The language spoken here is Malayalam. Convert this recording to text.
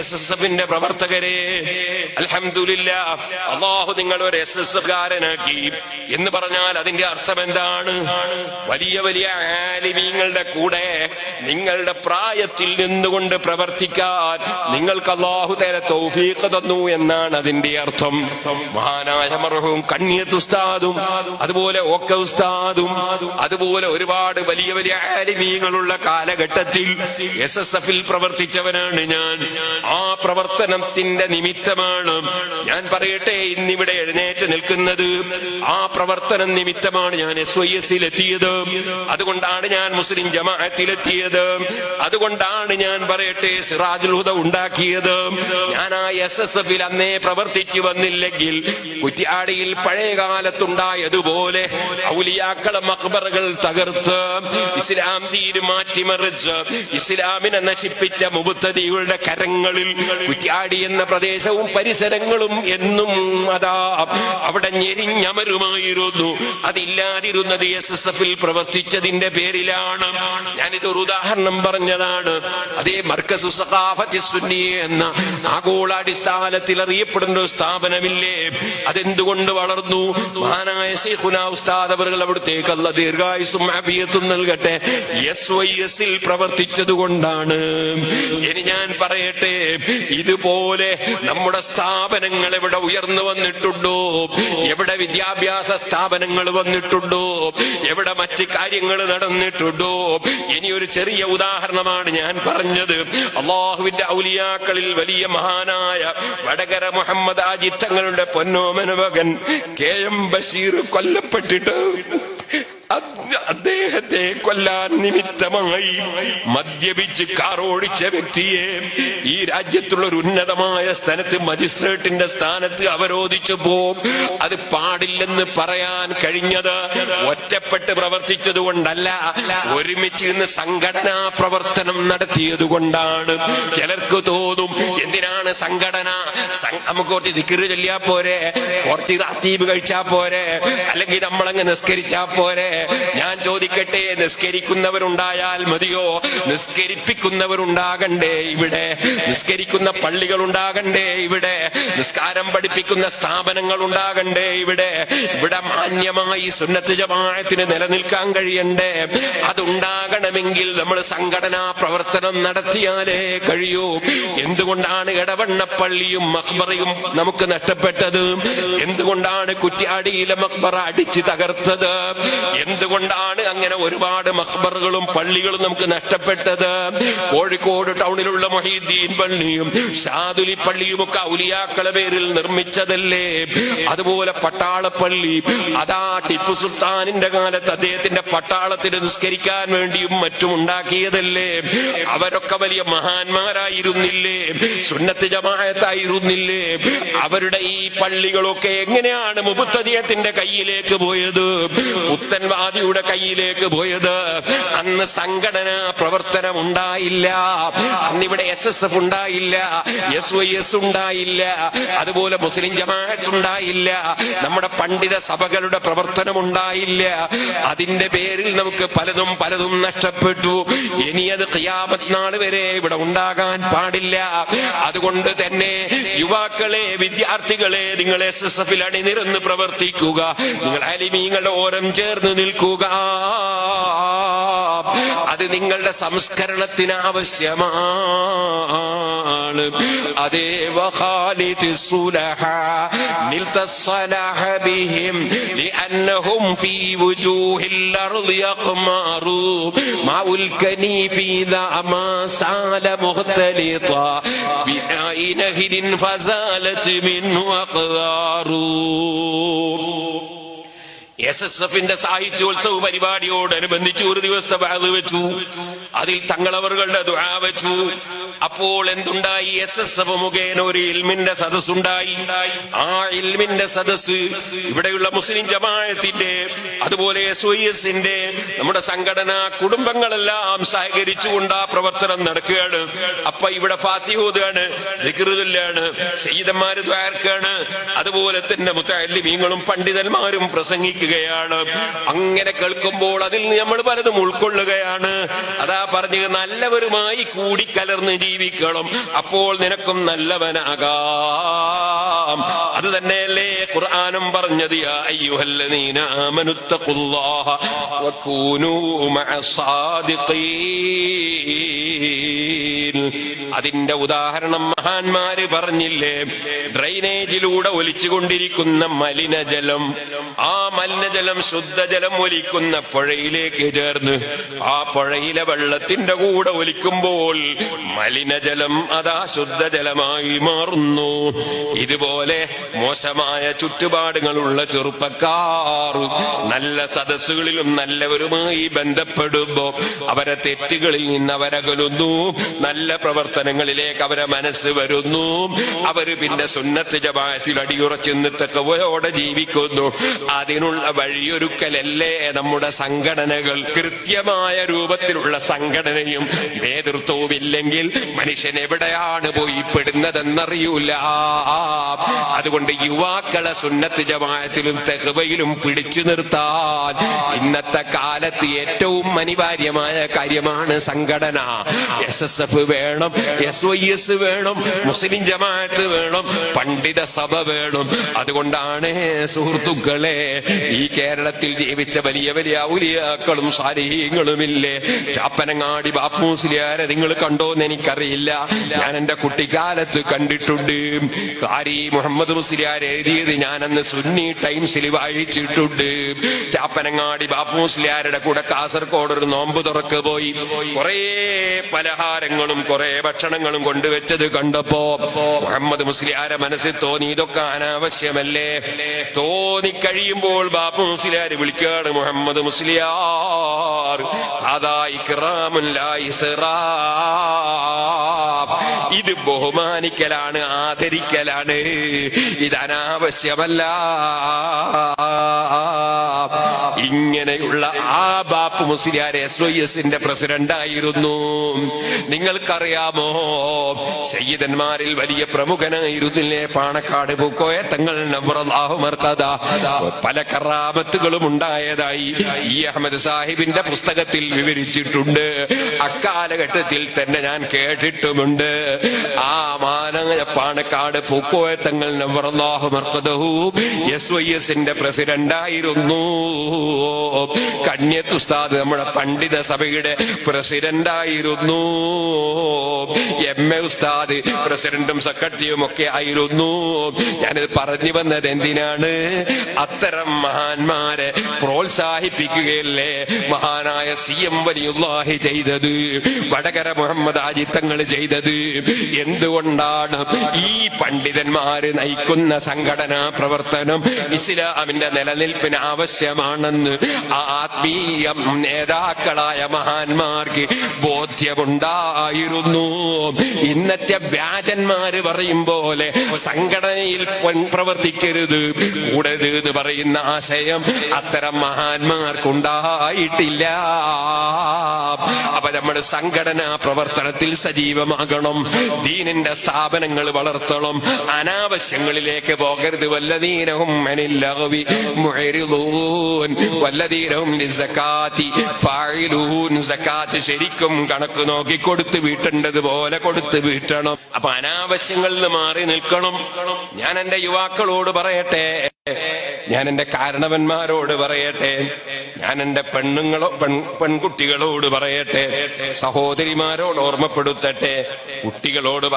SSFന്റെ പ്രവർത്തകരെ, അൽഹംദുലില്ലാഹ്, അല്ലാഹു നിങ്ങൾ ഒരു SSFകാരനാക്കി എന്ന് പറഞ്ഞാൽ അതിന്റെ അർത്ഥം എന്താണ്? വലിയ വലിയ ആലിമീങ്ങളുടെ കൂടെ നിങ്ങളുടെ പ്രായത്തിൽ നിന്നുകൊണ്ട് പ്രവർത്തിക്കാൻ നിങ്ങൾക്ക് അല്ലാഹു തആല തൗഫീഖ് തന്നു എന്നാണ് അതിന്റെ അർത്ഥം. മഹാനായ മർഹൂം കണ്ണിയത്ത് ഉസ്താദും അതുപോലെ ഓക്ക ഉസ്താദും അതുപോലെ ഒരുപാട് വലിയ വലിയ ആലിമീങ്ങളുള്ള കാലഘട്ടത്തിൽ SSFൽ പ്രവർത്തിച്ചവനാണ് ഞാൻ. ആ പ്രവർത്തനത്തിന്റെ നിമിത്തമാണ് ഞാൻ പറയട്ടെ ഇന്നിവിടെ എഴുന്നേറ്റ് നിൽക്കുന്നത്. ആ പ്രവർത്തനം നിമിത്തമാണ് ഞാൻ SYS-ൽ എത്തിയത്. അതുകൊണ്ടാണ് ഞാൻ മുസ്ലിം ജമാഅത്തിലെത്തിയത്. അതുകൊണ്ടാണ് ഞാൻ പറയട്ടെ സിറാജുൽ ഹുദ ഉണ്ടാക്കിയത്. ഞാൻ ആ SSF-ൽ അന്നേ പ്രവർത്തിച്ചു വന്നില്ലെങ്കിൽ കുറ്റ്യാടിയിൽ പഴയ കാലത്തുണ്ടായതുപോലെ ഔലിയാക്കളെ മഖ്ബറകൾ തകർത്ത് ഇസ്ലാം ദീൻ മാറ്റിമറിച്ച് ഇസ്ലാമിനെ നശിപ്പിച്ച മുബ്തദികളുടെ കരങ്ങളിൽ കുറ്റ്യാടി എന്ന പ്രദേശവും പരിസരങ്ങളും എന്നും അതാ അവിടെ ഞെരിഞ്ഞമരുമായിരുന്നു. അതില്ലാതിരുന്നത് SSF-ൽ പ്രവർത്തിച്ചതിന്റെ പേരിലാണ്. ഞാനിതൊരു ഉദാഹരണം പറഞ്ഞതാണ്. അതേ മർക്കസു സഖാഫത്തി സുന്നി എന്ന ആഗോളാടിസ്ഥാനത്തിൽ അറിയപ്പെടുന്ന ഒരു സ്ഥാപനമില്ലേ, അതെന്തുകൊണ്ട് വളർന്നു? മഹാനായ ശൈഖുനാ ഉസ്താദ് അവர்கள் അവിടുത്തേക്ക് അല്ലാഹു ദീർഘായുസ്സും ആഫിയത്തും നൽകട്ടെ SYS-ൽ പ്രവർത്തിച്ചതുകൊണ്ടാണ്. ഇനി ഞാൻ പറയട്ടെ, ഇതുപോലെ നമ്മുടെ സ്ഥാപനങ്ങൾ എവിടെ ഉയർന്നു വന്നിട്ടുണ്ടോ, എവിടെ വിദ്യാഭ്യാസ സ്ഥാപനങ്ങൾ വന്നിട്ടുണ്ടോ, എവിടെ മറ്റ് കാര്യങ്ങൾ നടന്നിട്ടുണ്ടോ? ഇനി ഒരു ചെറിയ ഉദാഹരണമാണ് ഞാൻ പറഞ്ഞത്. അള്ളാഹുവിന്റെ ഔലിയാക്കളിൽ വലിയ മഹാനായ വടകര മുഹമ്മദ് ആജി തങ്ങളുടെ പൊന്നോമന മകൻ KM ബഷീർ കൊല്ലപ്പെട്ടിട്ട് അദ്ദേഹത്തെ കൊല്ലാൻ നിമിത്തമായി മദ്യപിച്ച് കാറോടിച്ച വ്യക്തിയെ ഈ രാജ്യത്തുള്ള ഒരു ഉന്നതമായ സ്ഥാനത്ത് മജിസ്ട്രേറ്റിന്റെ സ്ഥാനത്ത് അവരോധിച്ചപ്പോ അത് പാടില്ലെന്ന് പറയാൻ കഴിഞ്ഞത് ഒറ്റപ്പെട്ട് പ്രവർത്തിച്ചത് കൊണ്ടല്ല, ഒരുമിച്ച് നിന്ന് സംഘടനാ പ്രവർത്തനം നടത്തിയത് കൊണ്ടാണ്. ചിലർക്ക് തോന്നും എന്തിനാണ് സംഘടന, നമുക്ക് കുറച്ച് ദിക്റ് ചൊല്ലിയാ പോരെ, കുറച്ച് തഅത്തീബ് കഴിച്ചാ പോരെ, അല്ലെങ്കിൽ നമ്മളങ്ങ് നിസ്കരിച്ചാ പോരെ? ഞാൻ ചോദിക്കട്ടെ, നിസ്കരിക്കുന്നവരുണ്ടായാൽ മതിയോ? നിസ്കരിപ്പിക്കുന്നവരുണ്ടാകണ്ടേ ഇവിടെ? നിസ്കരിക്കുന്ന പള്ളികൾ ഉണ്ടാകണ്ടേ ഇവിടെ? നിസ്കാരം പഠിപ്പിക്കുന്ന സ്ഥാപനങ്ങൾ ഉണ്ടാകണ്ടേ ഇവിടെ? ഇവിടെ മാന്യമായി സുന്നത്ത് ജമാഅത്തിന് നിലനിൽക്കാൻ കഴിയണ്ടേ? അതുണ്ടാകണമെങ്കിൽ നമ്മൾ സംഘടനാ പ്രവർത്തനം നടത്തിയാലേ കഴിയൂ. എന്തുകൊണ്ടാണ് എടവണ്ണപ്പള്ളിയും മഖ്ബറയും നമുക്ക് നഷ്ടപ്പെട്ടത്? എന്തുകൊണ്ടാണ് കുറ്റ്യാടിയിലെ മഖ്ബറ അടിച്ച് തകർത്തത്? എന്തുകൊണ്ടാണ് അങ്ങനെ ഒരുപാട് മഖ്ബറുകളും പള്ളികളും നമുക്ക് നഷ്ടപ്പെട്ടത്? കോഴിക്കോട് ടൗണിലുള്ള മൊഹീദ്ദീൻ പള്ളിയും ഷാദുലി പള്ളിയും ഒക്കെ ഔലിയാക്കളെ പേരിൽ നിർമ്മിച്ചതല്ലേ? അതുപോലെ പട്ടാളപ്പള്ളി, അതാ ടിപ്പു സുൽത്താനിന്റെ കാലത്ത് അദ്ദേഹത്തിന്റെ പട്ടാളത്തിന് നിസ്കരിക്കാൻ വേണ്ടിയും മറ്റും ഉണ്ടാക്കിയതല്ലേ? അവരൊക്കെ വലിയ മഹാന്മാരായിരുന്നില്ലേ? സുന്നത്ത് ജമാഅത്തായിരുന്നില്ലേ? അവരുടെ ഈ പള്ളികളൊക്കെ എങ്ങനെയാണ് മുബ്തദിയത്തിന്റെ കയ്യിലേക്ക് പോയത്, പുത്തൻവാദിയുടെ കയ്യിലേക്ക് പോയത്? അന്ന് സംഘടനാ പ്രവർത്തനം ഉണ്ടായില്ല. അന്നിവിടെ SSF ഉണ്ടായില്ല, SYS ഉണ്ടായില്ല, അതുപോലെ മുസ്ലിം ജമാഅത്ത് ഉണ്ടായില്ല, നമ്മുടെ പണ്ഡിത സഭകളുടെ പ്രവർത്തനം ഉണ്ടായില്ല. അതിന്റെ പേരിൽ നമുക്ക് പലതും പലതും നഷ്ടപ്പെട്ടു. ഇനി അത് ഖിയാമത്ത് നാൾ വരെ ഇവിടെ ഉണ്ടാകാൻ പാടില്ല. അതുകൊണ്ട് തന്നെ യുവാക്കളെ, വിദ്യാർത്ഥികളെ, നിങ്ങൾ SSF-ൽ അണിനിരന്ന് പ്രവർത്തിക്കുക. നിങ്ങൾ ആലിമീങ്ങളുടെ ഓരം ചേർന്ന് നിൽക്കുക. അത് നിങ്ങളുടെ സംസ്കരണത്തിന് ആവശ്യമാണ്. അതേ വഖാലിദ് സുലഹ നിൽത സ്വലഹ ബിഹിം ലിഅന്നഹും ഫീ വുജൂഹിൽ അർളി യഖ്മാറു മാഉൽ കനീഫി ദഅമാ സാല മുഖ്തലിത ബിനാഇ നഹരിൻ ഫസാലത് മിൻഹു അഖ്ദാറു. SSF-ന്റെ സാഹിത്യോത്സവ പരിപാടിയോടനുബന്ധിച്ച് ഒരു ദിവസത്തെ വഅദ് വെച്ചു. അതിൽ തങ്ങളവറുകളുടെ ദുആ വെച്ചു. അപ്പോൾ എന്തുണ്ടായി? SSF മുഖേന ഒരു ഇൽമിന്റെ സദസ്സുണ്ടായി. ആ ഇൽമിന്റെ സദസ്സ് ഇവിടെയുള്ള മുസ്ലിം ജമാഅത്തിന്റെ അതുപോലെ SYS-ന്റെ നമ്മുടെ സംഘടനാ കുടുംബങ്ങളെല്ലാം സഹകരിച്ചുകൊണ്ട് ആ പ്രവർത്തനം നടക്കുകയാണ്. അപ്പൊ ഇവിടെ ഫാത്തിഹ ഓതുകയാണ്, ദിക്റ് ചൊല്ലുകയാണ്, സയ്യിദന്മാര് ദുആർക്കാണ്, അതുപോലെ തന്നെ മുതഅല്ലിമീങ്ങളും പണ്ഡിതന്മാരും പ്രസംഗിക്കുകയാണ്. അങ്ങനെ കേൾക്കുമ്പോൾ അതിൽ നമ്മൾ പലതും ഉൾക്കൊള്ളുകയാണ്. അതാ പറഞ്ഞു, നല്ലവരുമായി കൂടിക്കലർന്ന് ജീവിക്കണം, അപ്പോൾ നിനക്കും നല്ലവനാകാം. അത് തന്നെയല്ലേ ഖുർആനും പറഞ്ഞത്, യാ അയ്യുഹല്ലദീന ആമനുത്തഖുല്ലാഹ വകൂനൂ മഅസ്സാദിഖീൻ. അതിന്റെ ഉദാഹരണം മഹാന്മാര് പറഞ്ഞില്ലേ, ഡ്രെയിനേജിലൂടെ ഒലിച്ചുകൊണ്ടിരിക്കുന്ന മലിനജലം, ആ മലിനജലം ശുദ്ധജലം ഒലിക്കുന്ന പുഴയിലേക്ക് ചേർന്ന് ആ പുഴയിലെ വെള്ളത്തിന്റെ കൂടെ ഒലിക്കുമ്പോൾ മലിനജലം അതാ ശുദ്ധജലമായി മാറുന്നു. ഇതുപോലെ മോശമായ ചുറ്റുപാടുകളുള്ള ചെറുപ്പക്കാർ നല്ല സദസ്സുകളിലും നല്ലവരുമായി ബന്ധപ്പെടുമ്പോ അവരെ തെറ്റുകളിൽ നിന്ന് അവരകലുന്നു, നല്ല പ്രവർത്തനങ്ങളിലേക്ക് അവരെ മനസ്സ് വരുന്നു. അവര് പിന്നെ സുന്നത്ത് ജമാഅത്തിൽ അടിയുറച്ചു നിന്ന് തഖ്വയോടെ ജീവിക്കുന്നു. അതിനുള്ള വഴിയൊരുക്കലല്ലേ നമ്മുടെ സംഘടനകൾ. കൃത്യമായ രൂപത്തിലുള്ള സംഘടനയും നേതൃത്വവും ഇല്ലെങ്കിൽ മനുഷ്യൻ എവിടെയാണ് പോയി പെടുന്നതെന്നറിയൂല. അതുകൊണ്ട് യുവാക്കളെ സുന്നത്ത് ജമാഅത്തിലും തഖ്വയിലും പിടിച്ചു നിർത്താൻ ഇന്നത്തെ കാലത്ത് ഏറ്റവും അനിവാര്യമായ കാര്യമാണ് സംഘടന. SSF വേണം, SYS വേണം, മുസ്ലിം ജമാഅത്ത് വേണം, പണ്ഡിത സഭ വേണം. അതുകൊണ്ടാണ് സുഹൃത്തുക്കളെ, ഈ കേരളത്തിൽ ജീവിച്ച വലിയ വലിയ ഔലിയാക്കളും സാലിഹീങ്ങളുമില്ലേ, ചാപ്പനങ്ങാടി ബാപ്പു മുസ്ലിയാരെ നിങ്ങൾ കണ്ടോന്ന് എനിക്കറിയില്ല, ഞാൻ എന്റെ കുട്ടിക്കാലത്ത് കണ്ടിട്ടുണ്ട്. ഖാരി മുഹമ്മദ് മുസ്ലിയാർ എഴുതിയത് ഞാനന്ന് സുന്നി ടൈംസിൽ വായിച്ചിട്ടുണ്ട്. ചാപ്പനങ്ങാടി ബാപ്പു മുസ്ലിയാരുടെ കൂടെ കാസർഗോഡ് ഒരു നോമ്പ് തുറക്ക് പോയി. കുറെ പലഹാരങ്ങളും കുറെ ഭക്ഷണങ്ങളും കൊണ്ടുവച്ചത് കണ്ടപ്പോ മുഹമ്മദ് മുസ്ലിയാരെ മനസ്സിൽ തോന്നി, ഇതൊക്കെ അനാവശ്യമല്ലേ. തോന്നിക്കഴിയുമ്പോൾ ബാപ്പു മുസ്ലിയാർ വിളിക്കാണ്, മുഹമ്മദ് മുസ്ലിയാർ, അതാ ഇക്റാമുൻ ലാ ഇസ്റാഫ്, ഇത് ബഹുമാനിക്കലാണ്, ആദരിക്കലാണ്, ഇത് അനാവശ്യമല്ല. ഇങ്ങനെയുള്ള ആ ബാപ്പു മുസ്ലിയാർ SYSന്റെ പ്രസിഡന്റായിരുന്നു. നിങ്ങൾക്കറിയാമോ, സയ്യിദന്മാരിൽ വലിയ പ്രമുഖനായിരുന്നില്ലേ പാണക്കാട് പൂക്കോയ തങ്ങൾ നവ്വറല്ലാഹു മർഖദ. പല കറാമത്തുകളും ഉണ്ടായതായി ഈ അഹമ്മദ് സാഹിബിന്റെ പുസ്തകത്തിൽ വിവരിച്ചിട്ടുണ്ട്. അക്കാലഘട്ടത്തിൽ തന്നെ ഞാൻ കേട്ടിട്ടുമുണ്ട്. ആ മാനായ പാണക്കാട് പൂക്കോയ തങ്ങൾ നവ്വറല്ലാഹു മർഖദഹു SYSന്റെ പ്രസിഡന്റായിരുന്നു. കണ്യത്ത് ഉസ്താദ് നമ്മുടെ പണ്ഡിത സഭയുടെ പ്രസിഡന്റായിരുന്നു. MA ഉസ്താദ് പ്രസിഡന്റും സെക്രട്ടറിയും ഒക്കെ ആയിരുന്നു. ഞാനിത് പറഞ്ഞു വന്നത് എന്തിനാണ്? അത്തരം മഹാന്മാരെ പ്രോത്സാഹിപ്പിക്കുകയല്ലേ മഹാനായ CM വലിയുള്ളാഹി ചെയ്തത്, വടകര മുഹമ്മദ് ഹാജി തങ്ങൾ ചെയ്തത്. എന്തുകൊണ്ടാണ് ഈ പണ്ഡിതന്മാര് നയിക്കുന്ന സംഘടനാ പ്രവർത്തനം ഇസ്ലാമിന്റെ നിലനിൽപ്പിന് ആവശ്യമാണെന്ന് ആത്മീയ നേതാക്കളായ മഹാന്മാർക്ക് ബോധ്യമുണ്ടായിരുന്നു. ഇന്നത്തെ വ്യാജന്മാര് പറയും പോലെ സംഘടനയിൽ പ്രവർത്തിക്കരുത്, കൂടരുത് എന്ന് പറയുന്ന ആശയം അത്തരം മഹാന്മാർക്കുണ്ടായിട്ടില്ല. അപ്പൊ നമ്മൾ സംഘടനാ പ്രവർത്തനത്തിൽ സജീവമാകണം, ദീനിന്റെ സ്ഥാപനങ്ങൾ വളർത്തണം, അനാവശ്യങ്ങളിലേക്ക് പോകരുത്. വല്ലദീനഹും അനിൽ ലഗ്വി മുഅ്രിദൂൻ വല്ലദീനഹും ലിസ്സകാത്തി ഫാഇലൂൻ. സകാത്ത് ശരിക്കും കണക്ക് നോക്കി കൊടുത്തു വീട്ടേണ്ടതുപോലെ കൊടുത്തു വീട്ടണം. അപ്പൊ അനാവശ്യങ്ങളിൽ നിന്ന് മാറി നിൽക്കണം. ഞാൻ എന്റെ യുവാക്കളോട് പറയട്ടെ, ഞാൻ എന്റെ കാരണവന്മാരോട് പറയട്ടെ, ഞാൻ എന്റെ പെൺകുട്ടികളോട് പറയട്ടെ, സഹോദരിമാരോട് ഓർമ്മപ്പെടുത്തട്ടെ, കുട്ടികളോട്